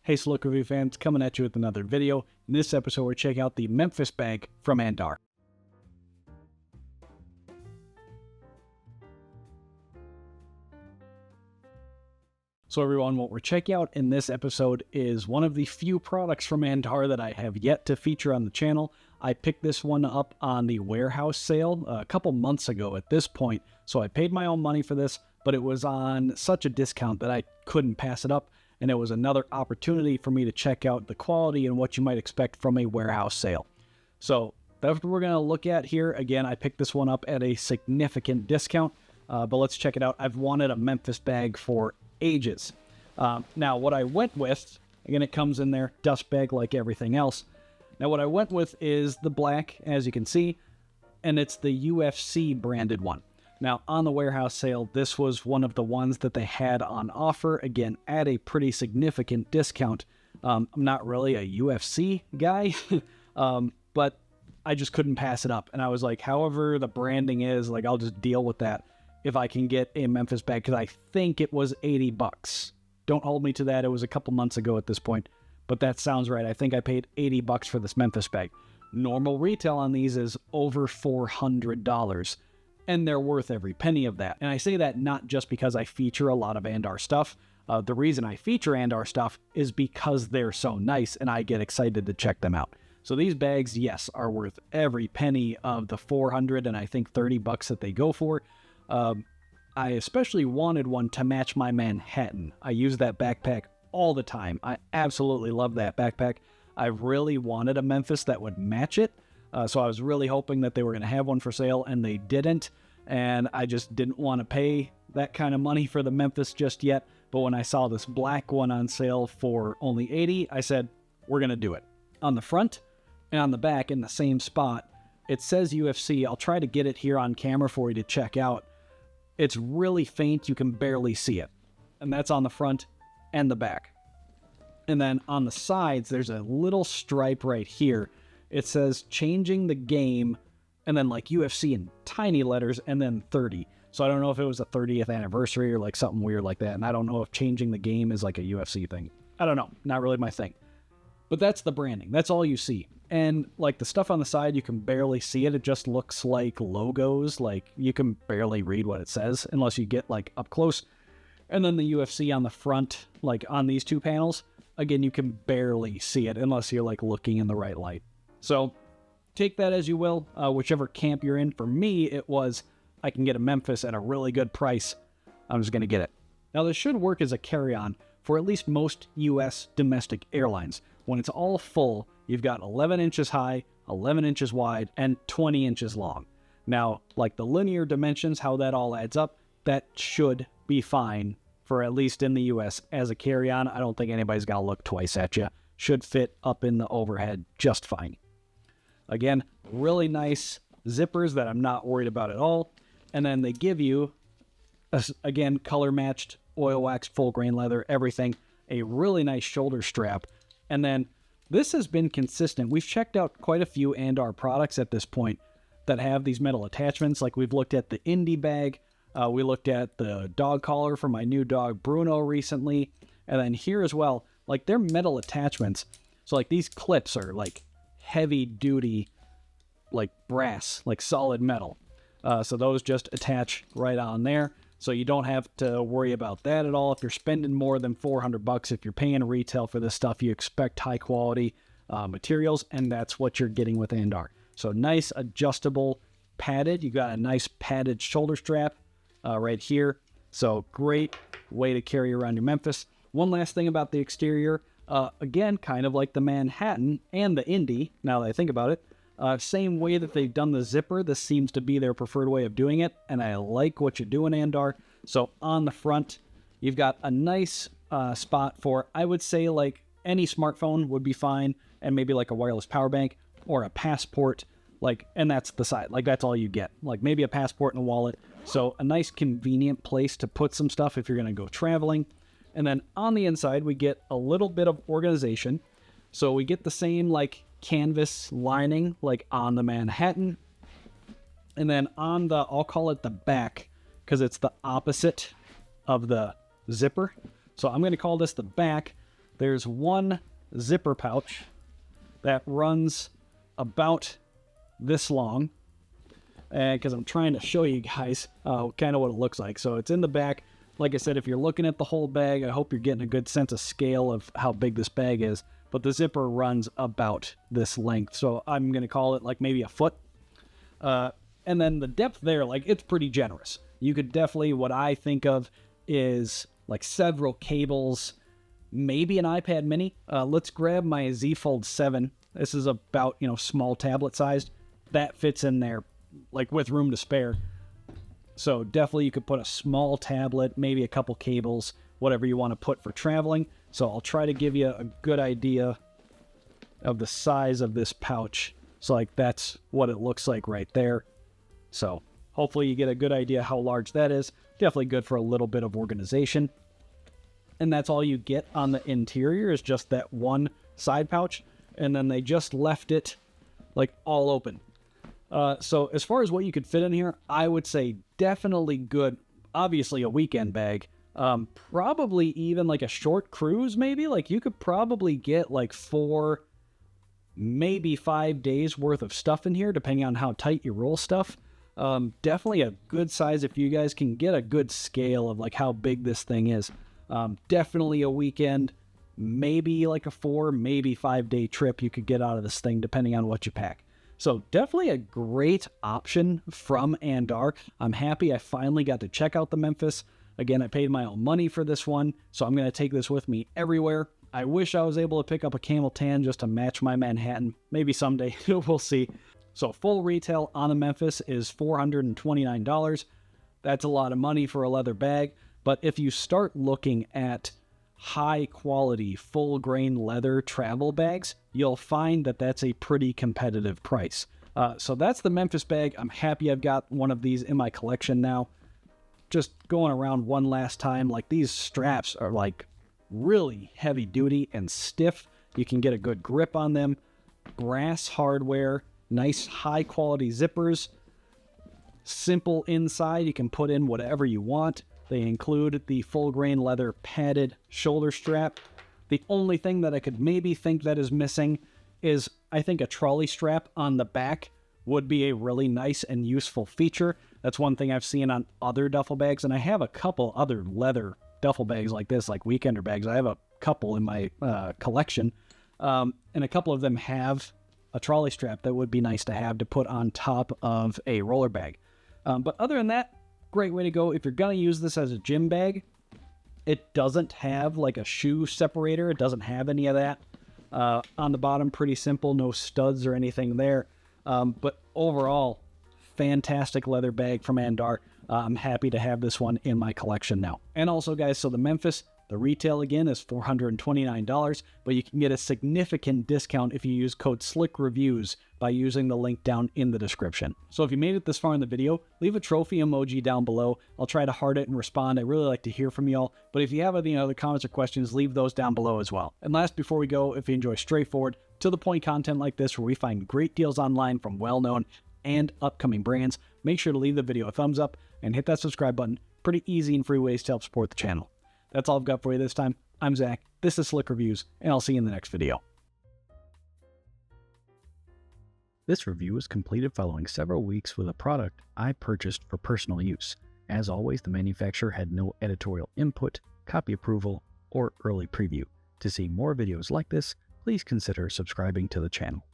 Hey Slick Review fans, coming at you with another video. In this episode, we're checking out the Memphis bag from Andar. So everyone, what we're checking out in this episode is one of the few products from Andar that I have yet to feature on the channel. I picked this one up on the warehouse sale a couple months ago at this point, so I paid my own money for this, but it was on such a discount that I couldn't pass it up. And it was another opportunity for me to check out the quality and what you might expect from a warehouse sale. So that's what we're going to look at here. Again, I picked this one up at a significant discount, but let's check it out. I've wanted a Memphis bag for ages. Now, what I went with, again, it comes in there, dust bag like everything else. Now, what I went with is the black, as you can see, and it's the UFC branded one. Now, on the warehouse sale, this was one of the ones that they had on offer, again, at a pretty significant discount. I'm not really a UFC guy, but I just couldn't pass it up. And I was like, however the branding is, like, I'll just deal with that if I can get a Memphis bag, because I think it was 80 bucks. Don't hold me to that. It was a couple months ago at this point, but that sounds right. I think I paid 80 bucks for this Memphis bag. Normal retail on these is over $400. And they're worth every penny of that. And I say that not just because I feature a lot of Andar stuff. The reason I feature Andar stuff is because they're so nice and I get excited to check them out. So these bags, yes, are worth every penny of the 400 and I think 30 bucks that they go for. I especially wanted one to match my Manhattan. I use that backpack all the time. I absolutely love that backpack. I really wanted a Memphis that would match it. So I was really hoping that they were going to have one for sale, and they didn't. And I just didn't want to pay that kind of money for the Memphis just yet. But when I saw this black one on sale for only 80, I said, we're going to do it. On the front and on the back in the same spot, it says UFC. I'll try to get it here on camera for you to check out. It's really faint. You can barely see it. And that's on the front and the back. And then on the sides, there's a little stripe right here. It says changing the game, and then like UFC in tiny letters, and then 30. So I don't know if it was a 30th anniversary or like something weird like that. And I don't know if changing the game is like a UFC thing. I don't know. Not really my thing. But that's the branding. That's all you see. And like the stuff on the side, you can barely see it. It just looks like logos. Like you can barely read what it says unless you get like up close. And then the UFC on the front, like on these two panels, again, you can barely see it unless you're like looking in the right light. So take that as you will, whichever camp you're in. For me, it was, I can get a Memphis at a really good price. I'm just going to get it. Now, this should work as a carry-on for at least most U.S. domestic airlines. When it's all full, you've got 11 inches high, 11 inches wide, and 20 inches long. Now, like the linear dimensions, how that all adds up, that should be fine for at least in the U.S. as a carry-on. I don't think anybody's got to look twice at you. Should fit up in the overhead just fine. Again, really nice zippers that I'm not worried about at all. And then they give you, again, color-matched, oil-waxed, full-grain leather, everything. A really nice shoulder strap. And then this has been consistent. We've checked out quite a few Andar products at this point that have these metal attachments. Like we've looked at the Indie bag. We looked at the dog collar for my new dog, Bruno, recently. And then here as well, like they're metal attachments. So like these clips are like heavy duty, like brass, like solid metal. So those just attach right on there. So you don't have to worry about that at all. If you're spending more than 400 bucks, if you're paying retail for this stuff, you expect high quality materials, and that's what you're getting with Andar. So nice adjustable padded. You got a nice padded shoulder strap right here. So great way to carry around your Memphis. One last thing about the exterior. Again, kind of like the Manhattan and the Indy, now that I think about it. Same way that they've done the zipper, this seems to be their preferred way of doing it, and I like what you're doing, Andar. So on the front, you've got a nice spot for, I would say, like any smartphone would be fine, and maybe like a wireless power bank or a passport, like, and that's the side, like that's all you get, like maybe a passport and a wallet. So a nice convenient place to put some stuff if you're going to go traveling. And then on the inside, we get a little bit of organization. So we get the same like canvas lining like on the Manhattan. And then on the, I'll call it the back because it's the opposite of the zipper. So I'm going to call this the back. there's one zipper pouch that runs about this long, because I'm trying to show you guys kind of what it looks like. So it's in the back. Like I said, if you're looking at the whole bag, I hope you're getting a good sense of scale of how big this bag is. But the zipper runs about this length, so I'm going to call it like maybe a foot. And then the depth there, like, it's pretty generous. You could definitely, what I think of is like several cables, maybe an iPad mini. Let's grab my Z Fold 7. This is about, small tablet sized. That fits in there, like, with room to spare. So definitely you could put a small tablet, maybe a couple cables, whatever you want to put for traveling. So I'll try to give you a good idea of the size of this pouch. So like that's what it looks like right there. So hopefully you get a good idea how large that is. Definitely good for a little bit of organization. And that's all you get on the interior is just that one side pouch. And then they just left it like all open. So as far as what you could fit in here, I would say definitely good. Obviously a weekend bag. Probably even like a short cruise, maybe. Like you could probably get like 4, maybe 5 days worth of stuff in here, depending on how tight you roll stuff. Definitely a good size if you guys can get a good scale of like how big this thing is. Definitely a weekend, maybe like a 4, maybe 5 day trip you could get out of this thing, depending on what you pack. So definitely a great option from Andar. I'm happy I finally got to check out the Memphis. Again, I paid my own money for this one, so I'm going to take this with me everywhere. I wish I was able to pick up a camel tan just to match my Manhattan. Maybe someday. We'll see. So full retail on the Memphis is $429. That's a lot of money for a leather bag. But if you start looking at high quality, full grain leather travel bags, you'll find that that's a pretty competitive price. So that's the Memphis bag. I'm happy I've got one of these in my collection now. Just going around one last time, like these straps are like really heavy duty and stiff. You can get a good grip on them. Brass hardware, nice high quality zippers, simple inside. You can put in whatever you want. They include the full grain leather padded shoulder strap. The only thing that I could maybe think that is missing is, I think, a trolley strap on the back would be a really nice and useful feature. That's one thing I've seen on other duffel bags, and I have a couple other leather duffel bags like this, like weekender bags. I have a couple in my collection, and a couple of them have a trolley strap that would be nice to have to put on top of a roller bag. But other than that, great way to go. If you're going to use this as a gym bag, it doesn't have like a shoe separator. It doesn't have any of that. On the bottom, pretty simple, no studs or anything there. But overall, fantastic leather bag from Andar. I'm happy to have this one in my collection now. And also, guys, so the Memphis, the retail again is $429, but you can get a significant discount if you use code SLICKREVIEWS by using the link down in the description. So if you made it this far in the video, leave a trophy emoji down below. I'll try to heart it and respond. I really like to hear from y'all, but if you have any other comments or questions, leave those down below as well. And last, before we go, if you enjoy straightforward, to the point content like this where we find great deals online from well-known and upcoming brands, make sure to leave the video a thumbs up and hit that subscribe button. Pretty easy and free ways to help support the channel. That's all I've got for you this time. I'm Zach, this is Slick Reviews, and I'll see you in the next video. This review was completed following several weeks with a product I purchased for personal use. As always, the manufacturer had no editorial input, copy approval, or early preview. To see more videos like this, please consider subscribing to the channel.